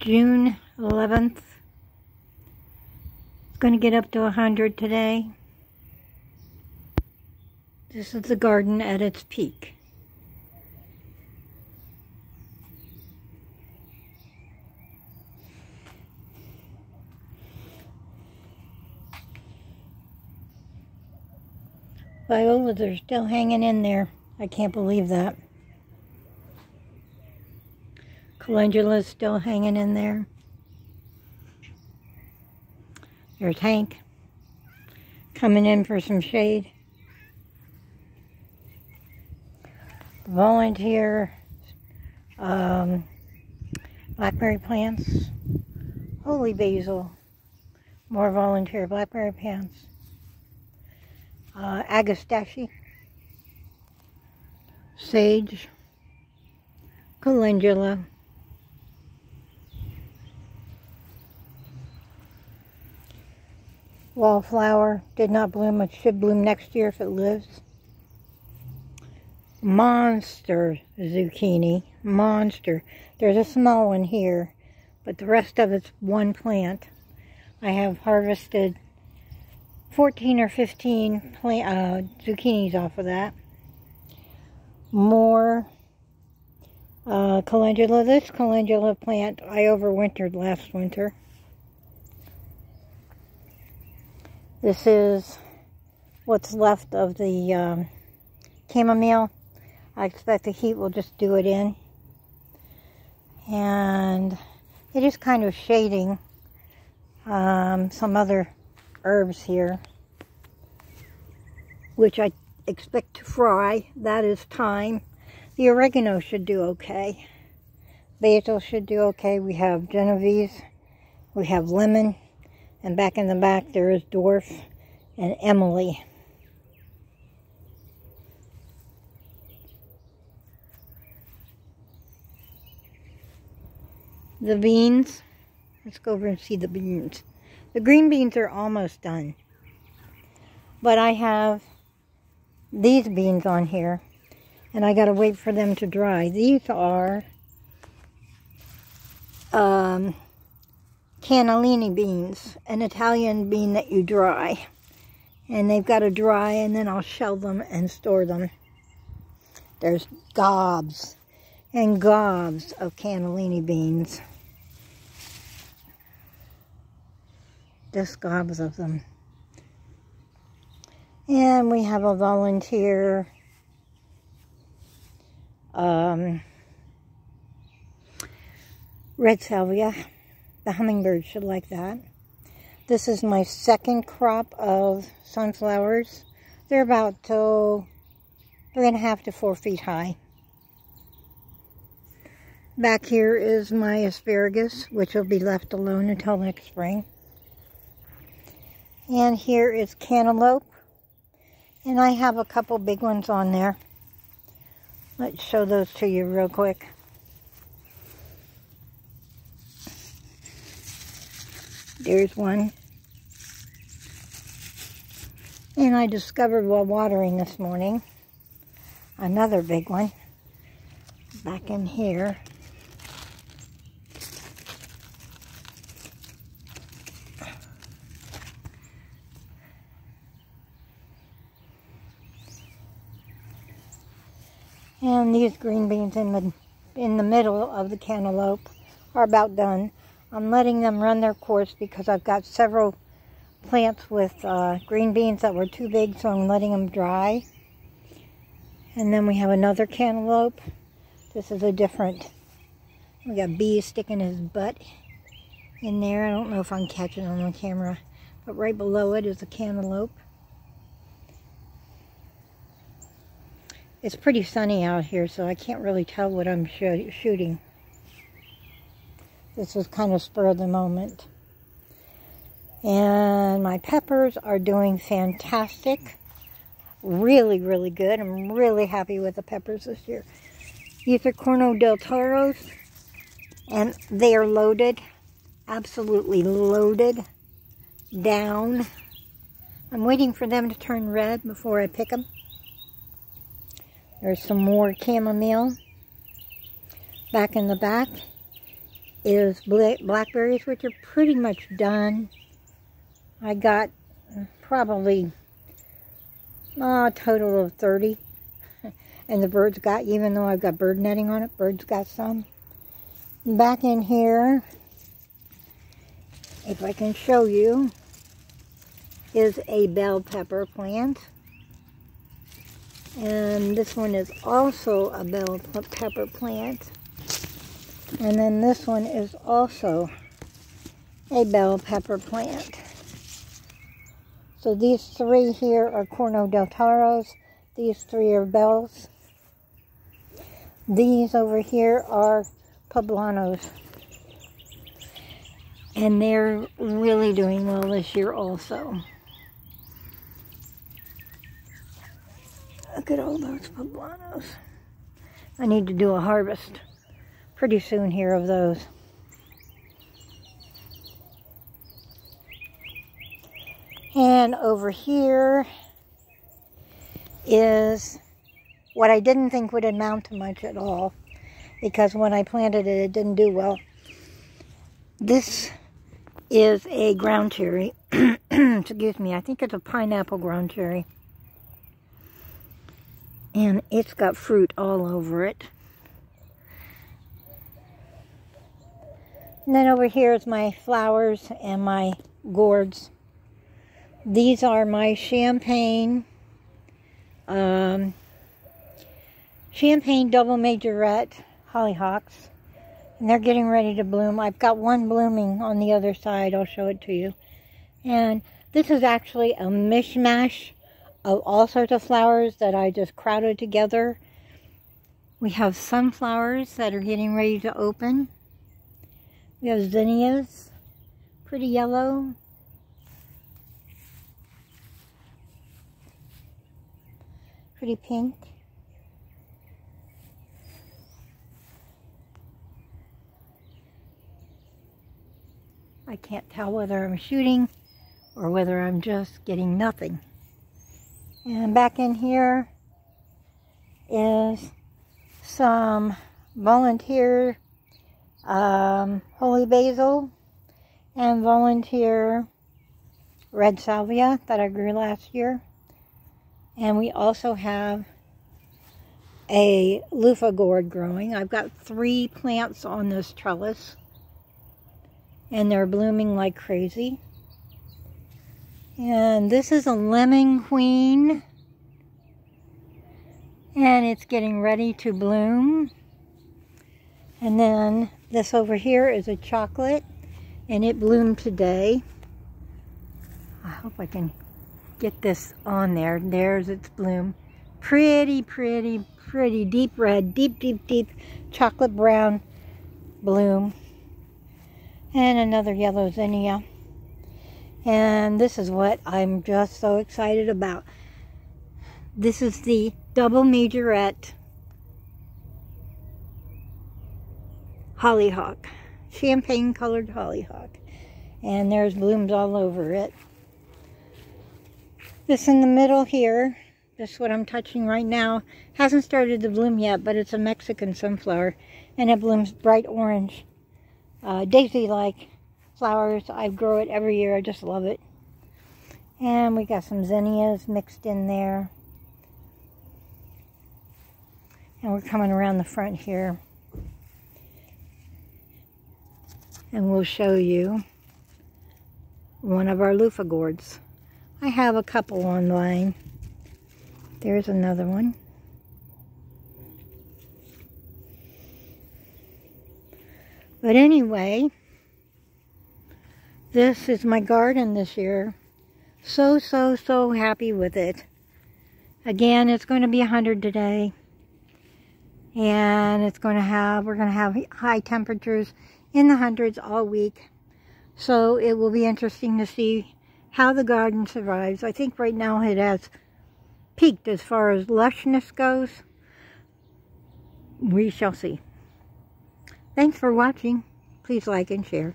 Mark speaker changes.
Speaker 1: June 11th. It's going to get up to 100 today. This is the garden at its peak. Violas are still hanging in there. I can't believe that. Calendula is still hanging in there. There's Hank coming in for some shade. Volunteer blackberry plants. Holy basil. More volunteer blackberry plants. Agastache. Sage. Calendula. Wallflower did not bloom. It should bloom next year if it lives. Monster zucchini. Monster. There's a small one here, but the rest of it's one plant. I have harvested 14 or 15 zucchinis off of that. More calendula. This calendula plant I overwintered last winter. This is what's left of the chamomile. I expect the heat will just do it in. And it is kind of shading some other herbs here, which I expect to fry. That is thyme. The oregano should do okay. Basil should do okay. We have Genovese. We have lemon. And back in the back there is Dwarf and Emily. The beans. Let's go over and see the beans. The green beans are almost done. But I have these beans on here. And I gotta wait for them to dry. These are cannellini beans, an Italian bean that you dry. And they've got to dry, and then I'll shell them and store them. There's gobs and gobs of cannellini beans. Just gobs of them. And we have a volunteer red salvia. The hummingbird should like that. This is my second crop of sunflowers. They're about 3.5 to 4 feet high. Back here is my asparagus, which will be left alone until next spring. And here is cantaloupe. And I have a couple big ones on there. Let's show those to you real quick. There's one. And I discovered while watering this morning another big one back in here. And these green beans in the middle of the cantaloupe are about done. I'm letting them run their course because I've got several plants with green beans that were too big, so I'm letting them dry. And then we have another cantaloupe. This is a different, we got bees sticking his butt in there. I don't know if I'm catching it on the camera, but right below it is a cantaloupe. It's pretty sunny out here, so I can't really tell what I'm shooting. This was kind of spur of the moment. And my peppers are doing fantastic. Really, really good. I'm really happy with the peppers this year. These are Corno del Toros, and they are loaded. Absolutely loaded down. I'm waiting for them to turn red before I pick them. There's some more chamomile back in the back. is blackberries, which are pretty much done. I got probably a total of 30. And the birds got, even though I've got bird netting on it, birds got some. Back in here, if I can show you, is a bell pepper plant. And this one is also a bell pepper plant. And then this one is also a bell pepper plant. So these three here are Corno del Taros. These three are bells. These over here are poblanos. And they're really doing well this year also. Look at all those poblanos. I need to do a harvest pretty soon here of those. And over here is what I didn't think would amount to much at all, because when I planted it, it didn't do well. This is a ground cherry. Excuse me, I think it's a pineapple ground cherry. And it's got fruit all over it. And then over here is my flowers and my gourds. These are my champagne double majorette hollyhocks. And they're getting ready to bloom. I've got one blooming on the other side. I'll show it to you. And this is actually a mishmash of all sorts of flowers that I just crowded together. We have sunflowers that are getting ready to open. We have zinnias, pretty yellow. Pretty pink. I can't tell whether I'm shooting or whether I'm just getting nothing. And back in here is some volunteer holy basil and volunteer red salvia that I grew last year. And we also have a loofah gourd growing. I've got 3 plants on this trellis, and they're blooming like crazy. And this is a lemon queen, and it's getting ready to bloom. And then this over here is a chocolate, and it bloomed today. I hope I can get this on there. There's its bloom. Pretty, pretty, pretty deep red, deep, deep, deep chocolate brown bloom. And another yellow zinnia. And this is what I'm just so excited about. This is the double majorette hollyhock. Champagne colored hollyhock. And there's blooms all over it. This in the middle here, this what I'm touching right now, hasn't started to bloom yet, but it's a Mexican sunflower. And it blooms bright orange. Daisy-like flowers. I grow it every year. I just love it. And we got some zinnias mixed in there. And we're coming around the front here. And we'll show you one of our loofah gourds. I have a couple online. There's another one. But anyway, this is my garden this year. So happy with it. Again, it's going to be 100 today. And we're going to have high temperatures in the hundreds all week. So it will be interesting to see how the garden survives. I think right now it has peaked as far as lushness goes. We shall see. Thanks for watching. Please like and share.